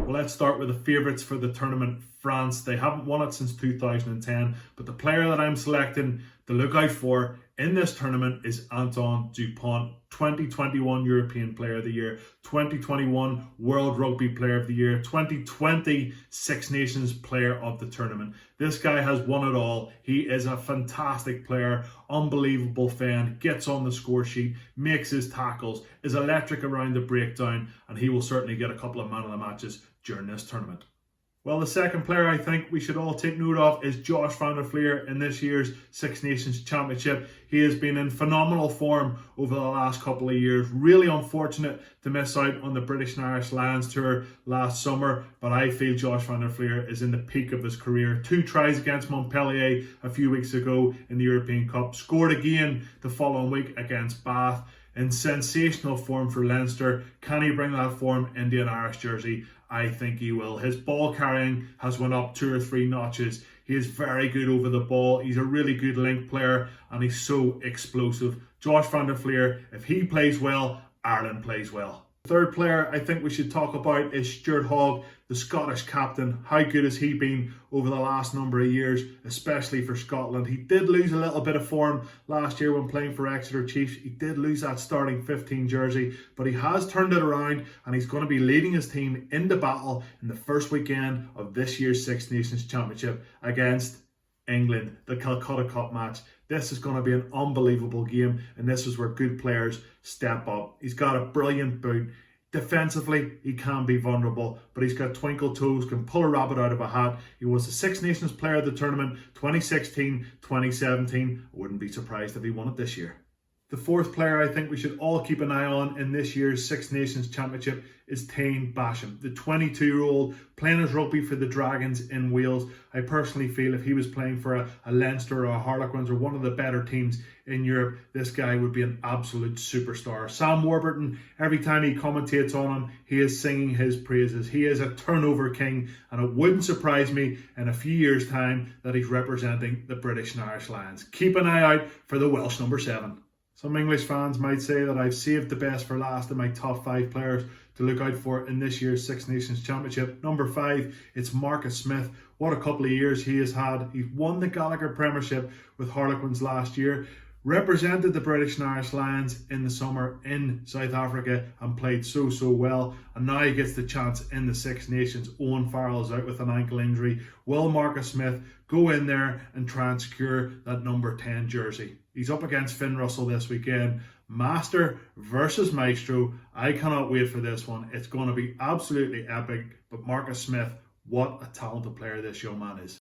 Well, let's start with the favourites for the tournament, France. They haven't won it since 2010, but the player that I'm selecting to look out for in this tournament is Antoine Dupont, 2021 European Player of the Year, 2021 World Rugby Player of the Year, 2020 Six Nations Player of the Tournament. This guy has won it all. He is a fantastic player, unbelievable fan, gets on the score sheet, makes his tackles, is electric around the breakdown, and he will certainly get a couple of man of the matches during this tournament. Well, the second player I think we should all take note of is Josh van der Flier in this year's Six Nations Championship. He has been in phenomenal form over the last couple of years. Really unfortunate to miss out on the British and Irish Lions Tour last summer, but I feel Josh van der Flier is in the peak of his career. 2 tries against Montpellier a few weeks ago in the European Cup. Scored again the following week against Bath. In sensational form for Leinster. Can he bring that form into an Irish jersey? I think he will. His ball carrying has went up 2 or 3 notches. He is very good over the ball. He's a really good link player and he's so explosive. Josh van der Flier, if he plays well, Ireland plays well. The third player I think we should talk about is Stuart Hogg, the Scottish captain. How good has he been over the last number of years, especially for Scotland? He did lose a little bit of form last year when playing for Exeter Chiefs. He did lose that starting 15 jersey, but he has turned it around and he's going to be leading his team into battle in the first weekend of this year's Six Nations Championship against England, the Calcutta Cup match. This is going to be an unbelievable game, and this is where good players step up. He's got a brilliant boot. Defensively, he can be vulnerable, but he's got twinkle toes, can pull a rabbit out of a hat. He was the Six Nations Player of the Tournament 2016, 2017. I wouldn't be surprised if he won it this year. The fourth player I think we should all keep an eye on in this year's Six Nations Championship is Taine Basham, the 22-year-old playing his rugby for the Dragons in Wales. I personally feel if he was playing for a Leinster or a Harlequins or one of the better teams in Europe, this guy would be an absolute superstar. Sam Warburton, every time he commentates on him, he is singing his praises. He is a turnover king, and it wouldn't surprise me in a few years' time that he's representing the British and Irish Lions. Keep an eye out for the Welsh number 7. Some English fans might say that I've saved the best for last in my top 5 players to look out for in this year's Six Nations Championship. Number 5, it's Marcus Smith. What a couple of years he has had. He's won the Gallagher Premiership with Harlequins last year, represented the British and Irish Lions in the summer in South Africa and played so well, and now he gets the chance in the Six Nations. Owen Farrell's out with an ankle injury. Will Marcus Smith go in there and try and secure that number 10 jersey? He's up against Finn Russell this weekend. Master versus Maestro. I cannot wait for this one. It's going to be absolutely epic. But Marcus Smith, what a talented player this young man is.